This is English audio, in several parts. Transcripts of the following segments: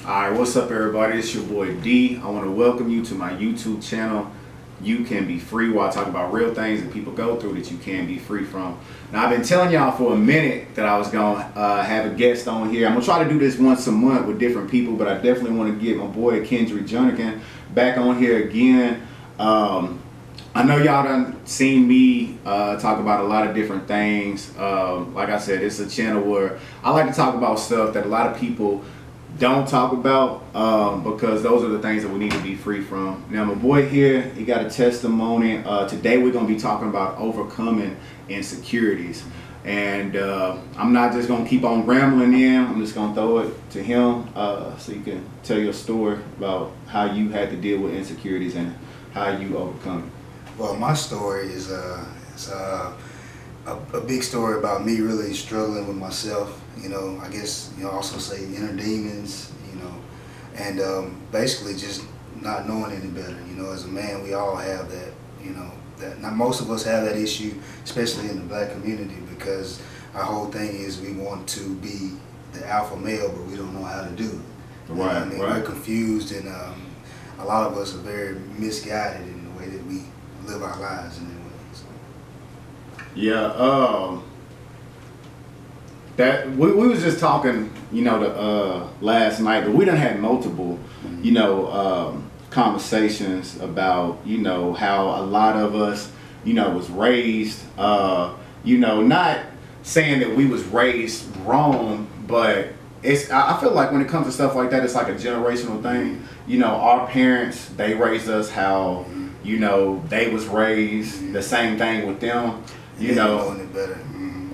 Alright, what's up everybody? It's your boy D. I want to welcome you to my YouTube channel. You can be free, while I talk about real things that people go through that you can be free from. Now I've been telling y'all for a minute that I was going to have a guest on here. I'm going to try to do this once a month with different people, but I definitely want to get my boy Kendrick Junigan back on here again. I know y'all done seen me talk about a lot of different things. Like I said, it's a channel where I like to talk about stuff that a lot of people don't talk about because those are the things that we need to be free from. Now my boy here, he got a testimony. Today we're going to be talking about overcoming insecurities. And I'm not just going to keep on rambling in. I'm just going to throw it to him so you can tell your story about how you had to deal with insecurities and how you overcome it. Well, my story is a big story about me really struggling with myself. You know, I guess you also say inner demons. You know, and basically just not knowing any better. You know, as a man, we all have that. You know, that not most of us have that issue, especially in the black community, because our whole thing is we want to be the alpha male, but we don't know how to do it. Right, I mean, right. We're confused, and a lot of us are very misguided in the way that we live our lives in that way. So. Yeah, that we was just talking, you know, last night, but we done had multiple, you know, conversations about, you know, how a lot of us, you know, was raised, you know, not saying that we was raised wrong, but I feel like when it comes to stuff like that, it's like a generational thing. You know, our parents, they raised us how, you know, they was raised, the same thing with them, you know. Knowing it better.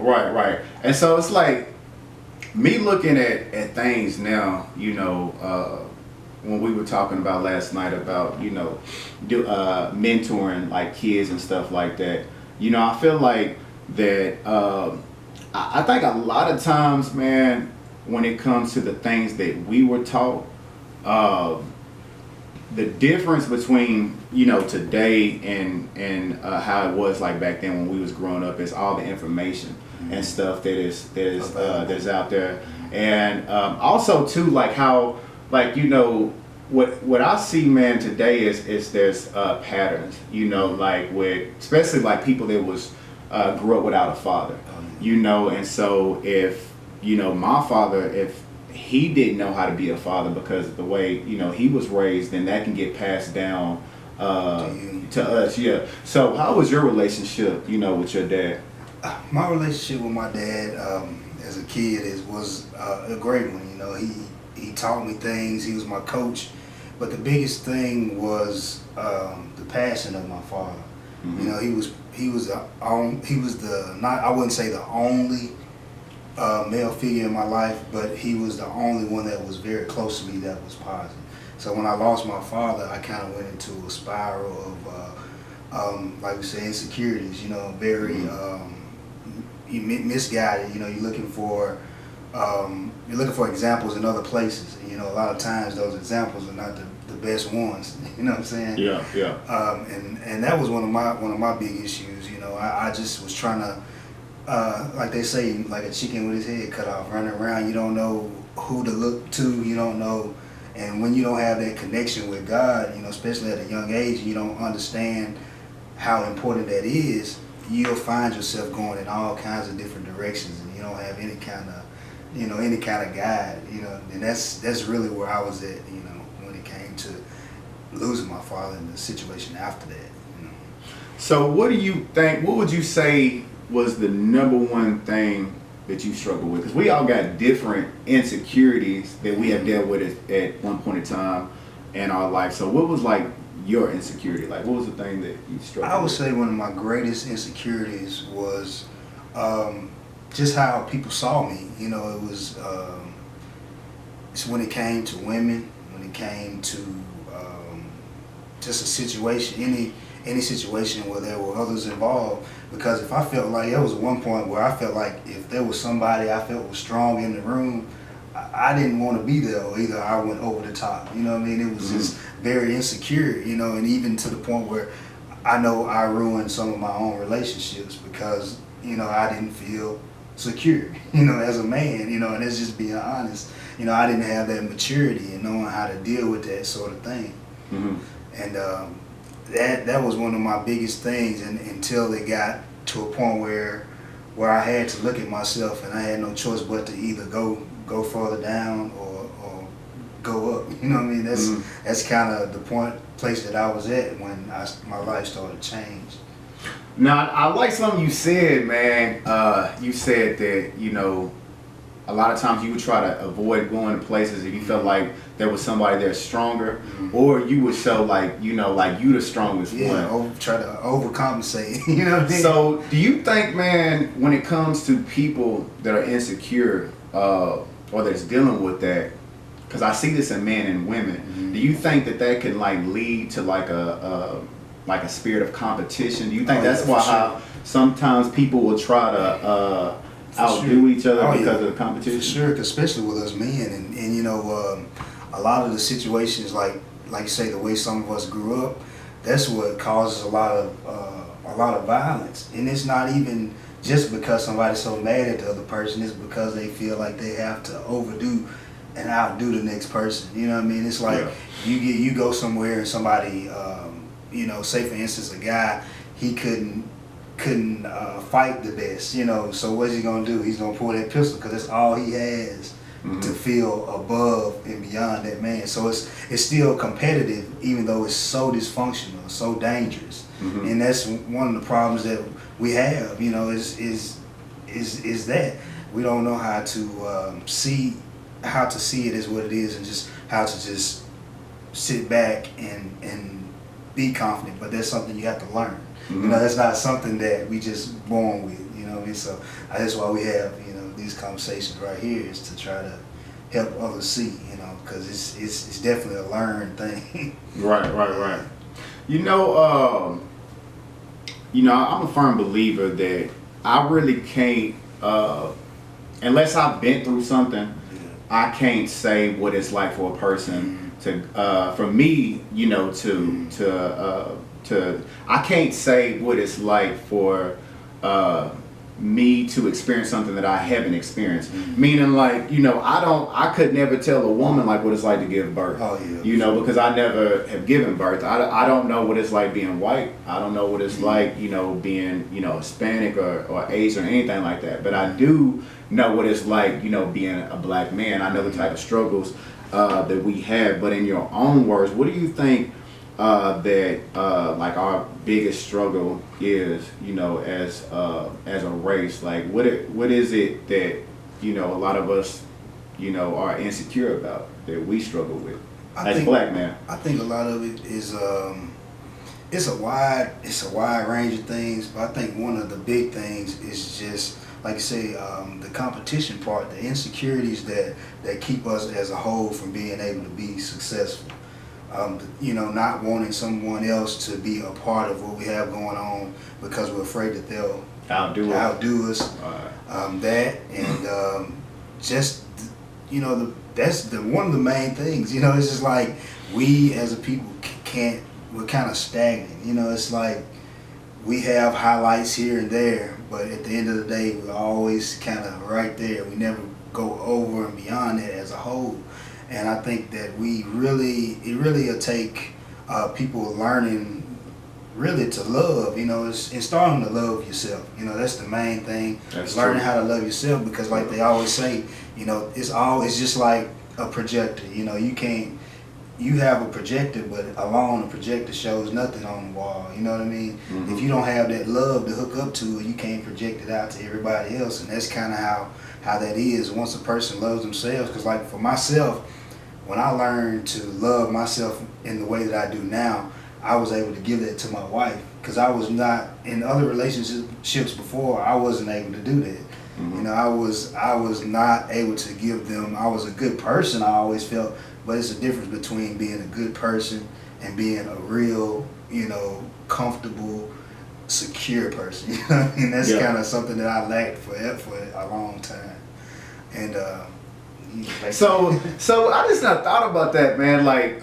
Right. And so it's like me looking at things now, you know, when we were talking about last night about, you know, mentoring like kids and stuff like that, you know, I feel like that I think a lot of times, man, when it comes to the things that we were taught, the difference between, you know, today and how it was like back then when we was growing up is all the information and stuff that's out there. And also too, like how, like, you know, what I see, man, today is there's patterns, you know, like with, especially like people that was grew up without a father, you know. And so if, you know, my father, if he didn't know how to be a father because of the way, you know, he was raised, then that can get passed down to us. Yeah. So how was your relationship, you know, with your dad? My relationship with my dad as a kid was a great one. You know, he taught me things. He was my coach, but the biggest thing was the passion of my father. Mm-hmm. You know, he was the not, I wouldn't say the only male figure in my life, but he was the only one that was very close to me that was positive. So when I lost my father, I kind of went into a spiral of like we say, insecurities. You know, very misguided. You know, you're looking for examples in other places. And, you know, a lot of times those examples are not the best ones. You know what I'm saying? Yeah. And that was one of my big issues. You know, I just was trying to. Like they say, like a chicken with his head cut off, running around. You don't know who to look to. You don't know, and when you don't have that connection with God, you know, especially at a young age, you don't understand how important that is. You'll find yourself going in all kinds of different directions, and you don't have any kind of guide. You know, and that's really where I was at. You know, when it came to losing my father and the situation after that. You know. So what do you think? What would you say was the number one thing that you struggle with? Because we all got different insecurities that we have dealt with at one point in time in our life. So what was like your insecurity? Like what was the thing that you struggled with? I would say one of my greatest insecurities was just how people saw me. You know, it was it's when it came to women, when it came to just a situation, any situation where there were others involved. Because if I felt like, there was one point where I felt like if there was somebody I felt was strong in the room, I didn't want to be there, or either I went over the top. You know what I mean? It was just very insecure, you know, and even to the point where I know I ruined some of my own relationships because, you know, I didn't feel secure, you know, as a man, you know, and it's just being honest. you know, I didn't have that maturity and knowing how to deal with that sort of thing. And that was one of my biggest things, and until it got to a point where I had to look at myself and I had no choice but to either go further down or go up. You know what I mean? That's kind of the place that I was at when my life started to change. Now, I like something you said, man. You said that, you know, a lot of times you would try to avoid going to places if you felt like there was somebody there stronger, or you would show like, you know, like you the strongest one. Try to overcompensate. You know what I mean? So do you think, man, when it comes to people that are insecure or that's dealing with that, because I see this in men and women, do you think that can like lead to like a spirit of competition? Do you think that's why how sometimes people will try to outdo each other because of the competition? For sure, especially with us men, and you know, a lot of the situations, like you say, the way some of us grew up, that's what causes a lot of violence. And it's not even just because somebody's so mad at the other person; it's because they feel like they have to overdo and outdo the next person. You know what I mean? It's like you go somewhere and somebody, you know, say for instance, a guy, he couldn't fight the best, you know, so what's he gonna do? He's gonna pull that pistol because that's all he has to feel above and beyond that man. So it's still competitive, even though it's so dysfunctional, so dangerous. And that's one of the problems that we have, you know, is that we don't know how to see it as what it is, and just how to just sit back and be confident. But that's something you have to learn. You know, that's not something that we just born with. You know what I mean? So that's why we have, you know, these conversations right here, is to try to help others see. You know, because it's definitely a learned thing. Right. You know, I'm a firm believer that I really can't, unless I've been through something, I can't say what it's like for a person to, for me, you know, I can't say what it's like for me to experience something that I haven't experienced. Meaning, like, you know, I could never tell a woman like what it's like to give birth. You know, because I never have given birth. I don't know what it's like being white. I don't know what it's like, you know, being, you know, Hispanic or Asian or anything like that. But I do know what it's like, you know, being a black man. I know the type of struggles that we have. But in your own words, what do you think that like our biggest struggle is, you know, as a race? Like what is it that, you know, a lot of us, you know, are insecure about, that we struggle with as black men? I think a lot of it is it's a wide range of things, but I think one of the big things is just, like you say, the competition part, the insecurities that keep us as a whole from being able to be successful. You know, not wanting someone else to be a part of what we have going on because we're afraid that they'll outdo us. That and just, you know, that's one of the main things. You know, it's just like we as a people we're kind of stagnant. You know, it's like we have highlights here and there, but at the end of the day, we're always kind of right there. We never go over and beyond that as a whole. And I think that it really will take people learning really to love, you know, it's starting to love yourself. You know, that's the main thing. That's learning how to love yourself, because like they always say, you know, it's just like a projector. You know, you have a projector, but alone a projector shows nothing on the wall. You know what I mean? If you don't have that love to hook up to it, you can't project it out to everybody else. And that's kind of how that is once a person loves themselves. Because like for myself, when I learned to love myself in the way that I do now, I was able to give that to my wife, because I was not in other relationships before. I wasn't able to do that. You know, I was not able to give them. I was a good person, I always felt, but it's a difference between being a good person and being a real, you know, comfortable, secure person. You know what I mean? That's kind of something that I lacked for a long time. And so I just not thought about that, man. Like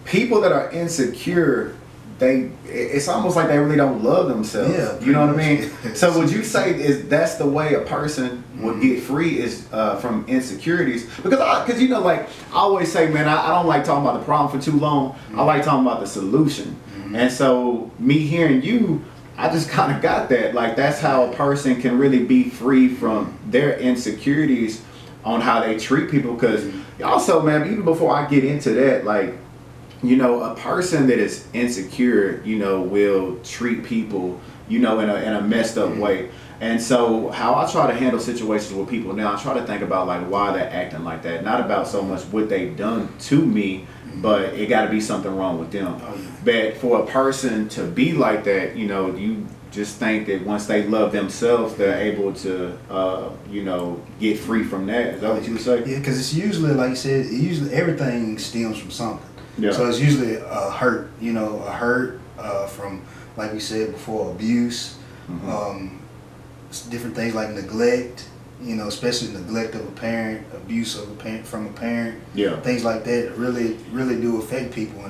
people that are insecure, it's almost like they really don't love themselves. You know what I mean? So would you say that's the way a person, would get free is from insecurities, because you know, like I always say, man, I don't like talking about the problem for too long. I like talking about the solution. And so me hearing you, I just kind of got that, like that's how a person can really be free from their insecurities on how they treat people. Because also, man, even before I get into that, like, you know, a person that is insecure, you know, will treat people, you know, in a messed up way. And so how I try to handle situations with people now, I try to think about like why they're acting like that. Not about so much what they've done to me, but it got to be something wrong with them. But for a person to be like that, you know, you just think that once they love themselves, they're able to, you know, get free from that. Is that what you would say? Yeah, because it's usually, like you said, usually everything stems from something. Yeah. So it's usually a hurt, you know, from, like we said before, abuse, different things like neglect, you know, especially neglect of a parent, abuse of a parent from a parent, things like that really do affect people.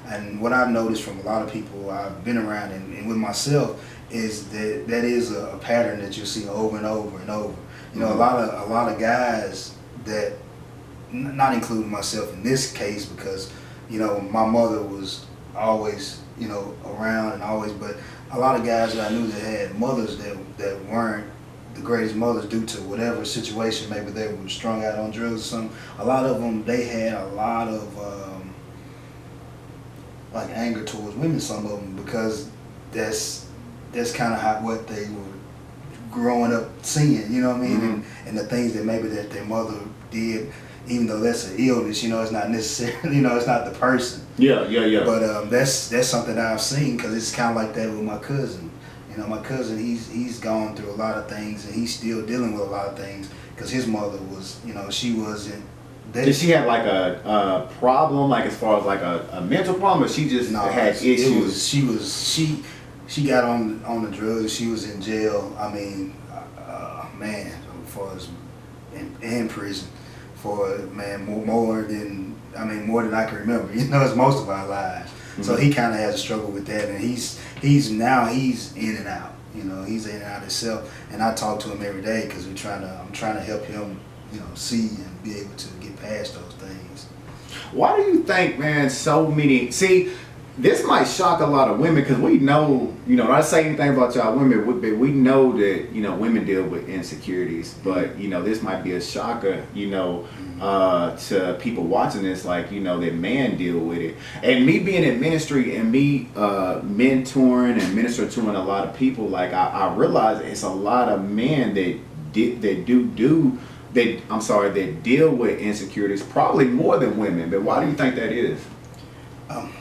And what I've noticed from a lot of people I've been around and with myself is that is a pattern that you see over and over and over. You know, a lot of guys that, not including myself in this case, because you know my mother was always, you know, around and always, but a lot of guys that I knew that had mothers that weren't the greatest mothers due to whatever situation, maybe they were strung out on drugs or something. A lot of them, they had a lot of like anger towards women, some of them, because that's kind of what they were growing up seeing, you know what I mean? And the things that maybe that their mother did, even though that's an illness, you know, it's not necessarily, you know, it's not the person. Yeah. But that's something that I've seen, because it's kind of like that with my cousin. You know, my cousin, he's gone through a lot of things, and he's still dealing with a lot of things, because his mother was, you know, she wasn't. Did she have like a problem, like as far as like a mental problem, or she just had issues? She got on the drugs. She was in jail. I mean, man, as far as in prison for, man, more than I can remember. You know, it's most of our lives. So he kind of has a struggle with that, and he's in and out. You know, he's in and out himself. And I talk to him every day because I'm trying to help him, you know, see and be able to get past those things. Why do you think, man, so many, see, this might shock a lot of women, because we know, you know, not to say anything about y'all women, but we know that, you know, women deal with insecurities, but, you know, this might be a shocker, you know, to people watching this, like, you know, that men deal with it. And me being in ministry and me mentoring and ministering to a lot of people, like, I realize it's a lot of men that deal with insecurities, probably more than women. But why do you think that is?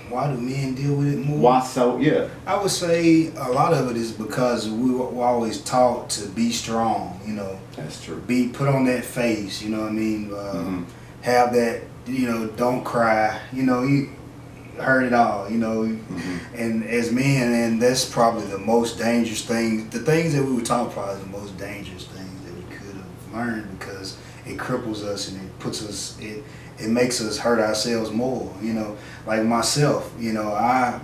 Why do men deal with it more? Why so? Yeah. I would say a lot of it is because we were always taught to be strong, you know. That's true. Put on that face, you know what I mean? Have that, you know, don't cry, you know, you heard it all, you know. And as men, and that's probably the most dangerous thing. The things that we were taught probably the most dangerous things that we could have learned, because it cripples us and it puts us, it makes us hurt ourselves more, you know. Like myself, you know, I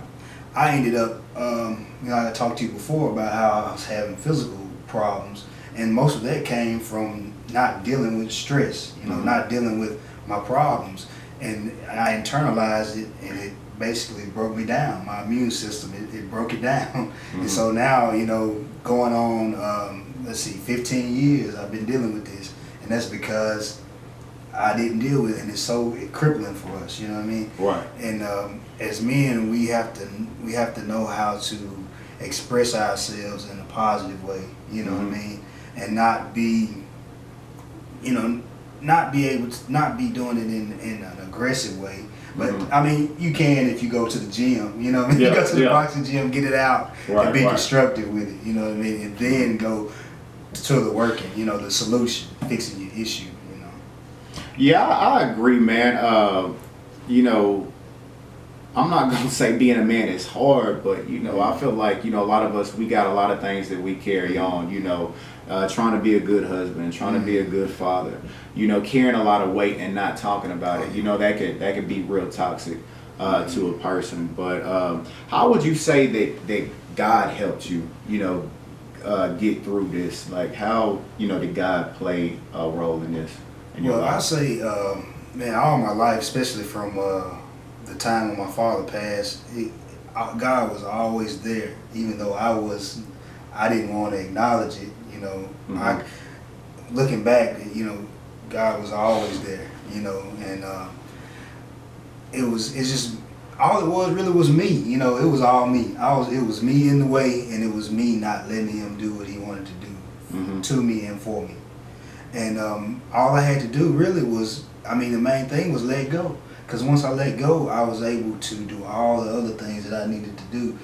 ended up, you know, I talked to you before about how I was having physical problems, and most of that came from not dealing with stress, you know, not dealing with my problems, and I internalized it, and it basically broke me down. My immune system, it broke it down, and so now, you know, going on, 15 years I've been dealing with this, and that's because I didn't deal with it, and it's so crippling for us, you know what I mean? Right. And as men, we have to know how to express ourselves in a positive way, you know what I mean, and not be, you know, not be doing it in an aggressive way. But I mean, you can if you go to the gym, you know what I mean? You go to the boxing gym, get it out, and be constructive with it, you know what I mean, and then go to the working, you know, the solution, fixing your issue. Yeah, I agree, man. You know, I'm not going to say being a man is hard, but, you know, I feel like, you know, a lot of us, we got a lot of things that we carry on, you know, trying to be a good husband, trying to be a good father, you know, carrying a lot of weight and not talking about it. You know, that could be real toxic to a person. But how would you say that God helped you, you know, get through this? Like, how, did God play a role in this in your Well, I life? say, man, all my life, especially from the time when my father passed, God was always there, even though I didn't want to acknowledge it. Mhm. Looking back, God was always there. And it's just all it was really was me. It was all me. It was me in the way, and it was me not letting him do what he wanted to do Mhm. to me and for me. And all I had to do really was, the main thing was let go. Because once I let go, I was able to do all the other things that I needed to do,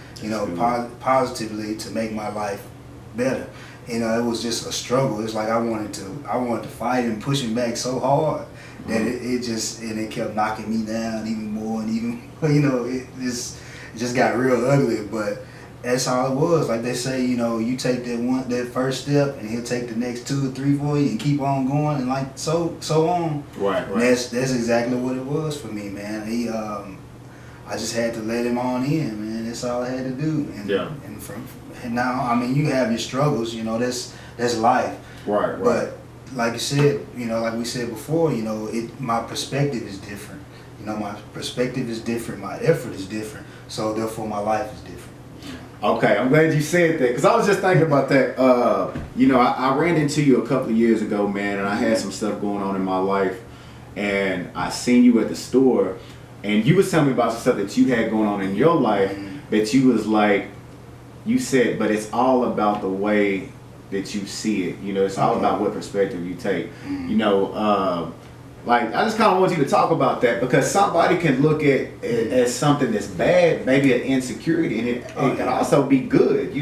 positively to make my life better. It was just a struggle. It's like I wanted to fight and push him back so hard that it kept knocking me down even more and even, it just got real ugly. But that's all it was. Like they say, you take that first step, and he'll take the next 2 or 3 for you, and keep on going, and like so on. Right. And that's exactly what it was for me, man. I just had to let him on in, man. That's all I had to do. And now, you have your struggles. That's life. Right. But like you said, like we said before, my perspective is different. My perspective is different. My effort is different. So therefore, my life is different. Okay, I'm glad you said that, because I was just thinking about that. I ran into you a couple of years ago, man, and I had some stuff going on in my life, and I seen you at the store, and you was telling me about some stuff that you had going on in your life, that you was like, you said, but it's all about the way that you see it. It's all about what perspective you take. Like, I just kind of want you to talk about that, because somebody can look at it as something that's bad, maybe an insecurity, and it can also be good,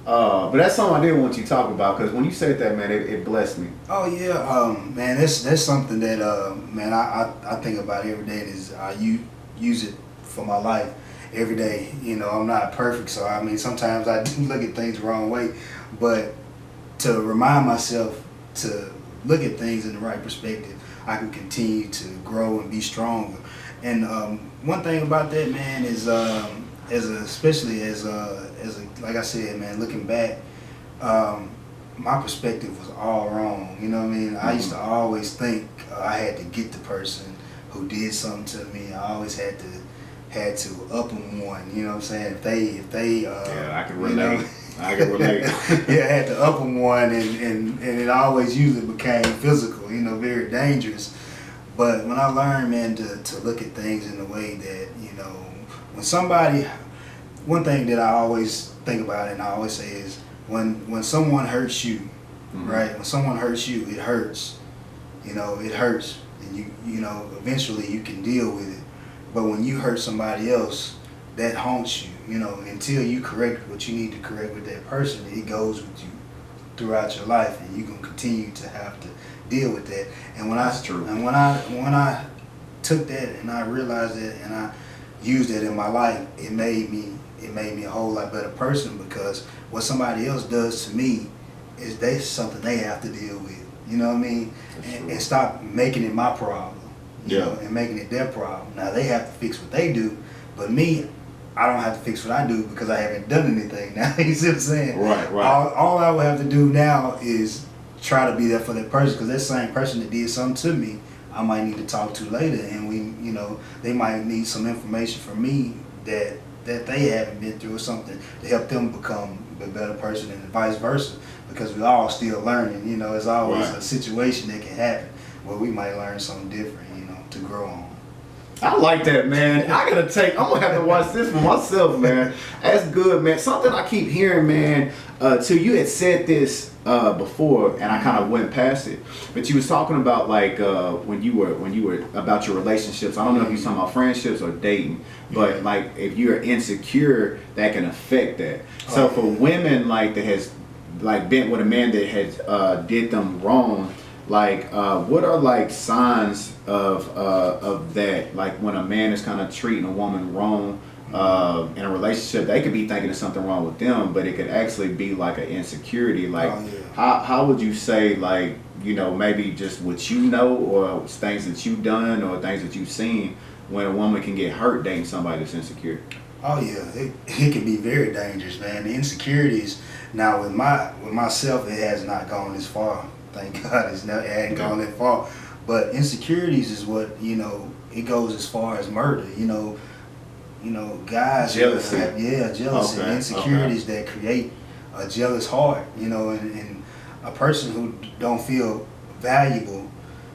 but that's something I did want you to talk about, because when you said that, man, it blessed me. Oh yeah, man, that's something that man, I think about every day, and I use it for my life every day. I'm not perfect, so sometimes I do look at things the wrong way, but to remind myself to look at things in the right perspective, I can continue to grow and be stronger. And one thing about that, man, is especially as like I said, man, looking back, my perspective was all wrong. I used to always think I had to get the person who did something to me. I always had to up them one. You know what I'm saying? If they yeah, I can relate. I can relate. Yeah, I had to up them one, and it always usually became physical, very dangerous. But when I learned, man, to look at things in the way that, one thing that I always think about and I always say is, when someone hurts you, right? When someone hurts you, it hurts. It hurts, and eventually you can deal with it. But when you hurt somebody else, that haunts you, until you correct what you need to correct with that person. It goes with you throughout your life, and you're gonna continue to have to deal with that. And That's true. And when I took that and I realized that and I used it in my life, it made me a whole lot better person, because what somebody else does to me is something they have to deal with. You know what I mean? And stop making it my problem. And making it their problem. Now they have to fix what they do, but me, I don't have to fix what I do, because I haven't done anything now. You see what I'm saying? Right. All I would have to do now is try to be there for that person, because that same person that did something to me, I might need to talk to later, and they might need some information from me that they haven't been through, or something to help them become a better person, and vice versa, because we're all still learning. There's always a situation that can happen where we might learn something different, to grow on. I like that, man. I'm gonna have to watch this for myself, man. That's good, man. Something I keep hearing, man, too, you had said this before, and I kind of went past it, but you was talking about, like, when you were about your relationships. I don't know if you're talking about friendships or dating, but like, if you're insecure, that can affect that. So for women, like, that has, like, been with a man that has did them wrong, like, what are, like, signs of that? Like, when a man is kind of treating a woman wrong in a relationship, they could be thinking there's something wrong with them, but it could actually be like an insecurity. Like, how would you say, like, maybe just what or things that you've done or things that you've seen, when a woman can get hurt dating somebody that's insecure? Oh yeah, it can be very dangerous, man. The insecurities, Now with myself, it has not gone this far. Thank God, it hadn't gone that far. But insecurities is what, it goes as far as murder. Guys. Jealousy. Jealousy. Okay, Insecurities that create a jealous heart. And a person who don't feel valuable.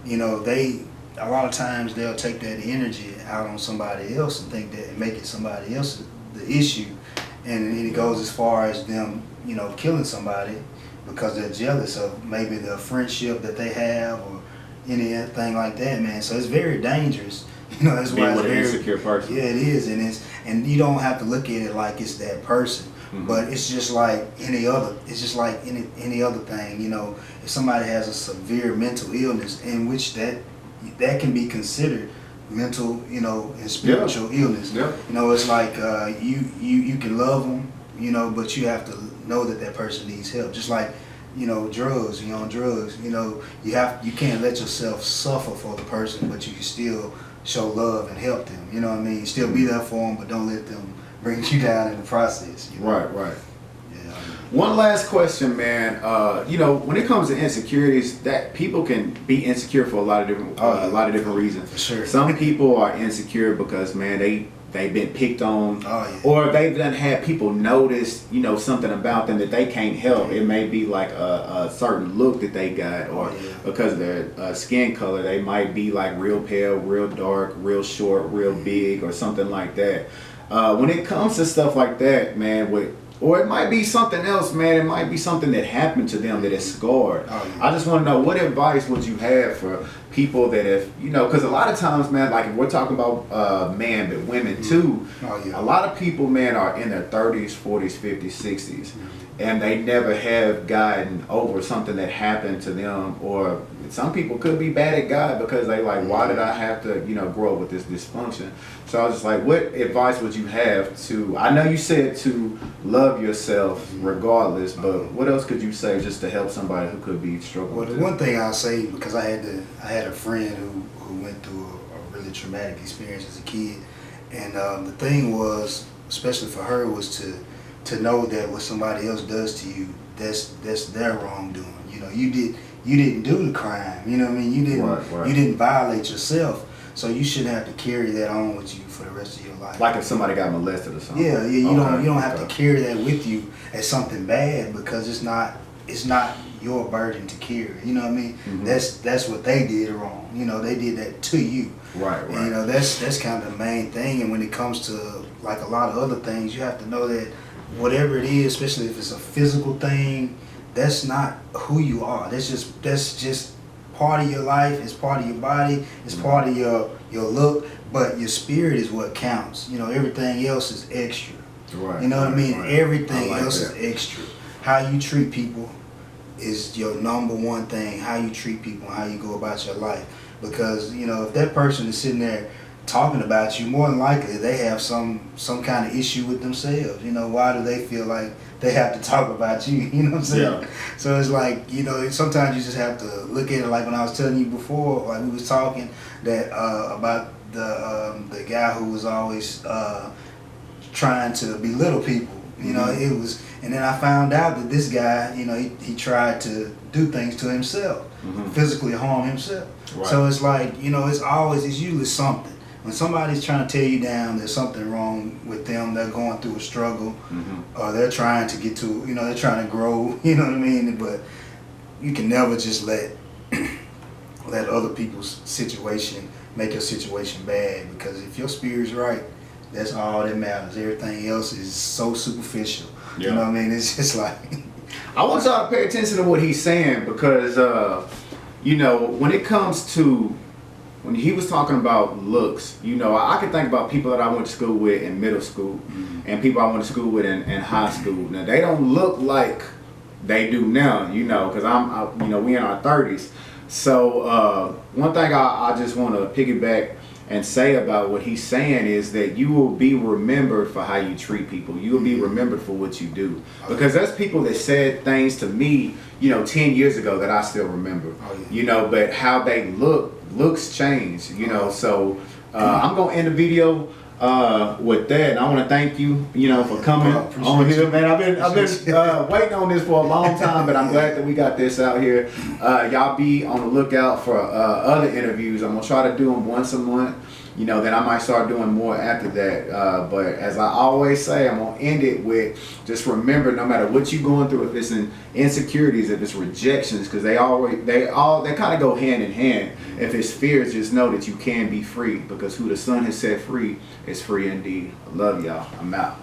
They a lot of times they'll take that energy out on somebody else and think that and make it somebody else the issue, and it goes as far as them, killing somebody because they're jealous of maybe the friendship that they have or anything like that, man. So it's very dangerous. That's why it's with very an insecure person. Yeah, it is, and you don't have to look at it like it's that person. Mm-hmm. But it's just like any other. It's just like any other thing. If somebody has a severe mental illness, in which that can be considered mental, and spiritual illness. Yeah. It's like you can love them, but you have to know that person needs help. Just like drugs. On drugs, you can't let yourself suffer for the person, but you can still show love and help them. You know what I mean? Still be there for them, but don't let them bring you down in the process. Right. Yeah. One last question, man. When it comes to insecurities, that people can be insecure for a lot of different reasons. For sure. Some people are insecure because, man, they've been picked on, or they've done had people notice, something about them that they can't help. It may be like a certain look that they got, or because of their skin color, they might be like real pale, real dark, real short, real big, or something like that. When it comes to stuff like that, man, or it might be something else, man. It might be something that happened to them that is scarred. I just want to know, what advice would you have for people that have, because a lot of times, man, like if we're talking about men, but women too, a lot of people, man, are in their 30s, 40s, 50s, 60s, and they never have gotten over something that happened to them, or some people could be bad at God because they like, why did I have to, grow up with this dysfunction? So I was just like, what advice would you have to, I know you said to love yourself regardless, but what else could you say just to help somebody who could be struggling? Well, the one thing I'll say, because I had a friend who went through a really traumatic experience as a kid, and the thing was, especially for her, was to know that what somebody else does to you, that's their wrongdoing. You didn't do the crime. You know what I mean? You didn't violate yourself. So you shouldn't have to carry that on with you for the rest of your life. Like if somebody got molested or something. Yeah. You don't have to carry that with you as something bad, because it's not your burden to carry. You know what I mean? Mm-hmm. That's what they did wrong. They did that to you. Right. And, that's kind of the main thing. And when it comes to like a lot of other things, you have to know that whatever it is, especially if it's a physical thing, that's not who you are. That's just part of your life. It's part of your body. It's part of your look. But your spirit is what counts. Everything else is extra. Right. You know what I mean? Right. Everything like else that. is extra. How you treat people is your number one thing. How you treat people, how you go about your life. Because if that person is sitting there talking about you, more than likely they have some kind of issue with themselves. Why do they feel like they have to talk about you? You know what I'm saying? Yeah. So it's like, sometimes you just have to look at it like when I was telling you before, like we was talking that about the guy who was always trying to belittle people. It was, and then I found out that this guy, he tried to do things to himself, physically harm himself. Right. So it's like, it's usually something. When somebody's trying to tear you down, there's something wrong with them. They're going through a struggle, or they're trying to get to, they're trying to grow. You know what I mean? But you can never just let other people's situation make your situation bad, because if your spirit's right, that's all that matters. Everything else is so superficial. Yeah. You know what I mean? It's just like I want y'all to pay attention to what he's saying, because when it comes to when he was talking about looks, I can think about people that I went to school with in middle school, and people I went to school with in high school. Now they don't look like they do now, because we in our 30s. So one thing I just want to piggyback and say about what he's saying is that you will be remembered for how you treat people. You will be remembered for what you do, because there's people that said things to me, 10 years ago that I still remember. But how they looks change. So I'm gonna end the video. with that, I want to thank you, for coming on here, man. I've been waiting on this for a long time, but I'm glad that we got this out here. Y'all be on the lookout for other interviews. I'm gonna try to do them once a month. Then I might start doing more after that. But as I always say, I'm gonna end it with just remember, no matter what you're going through, if it's insecurities, if it's rejections, because they kind of go hand in hand. If it's fears, just know that you can be free, because who the Son has set free is free indeed. I love y'all. I'm out.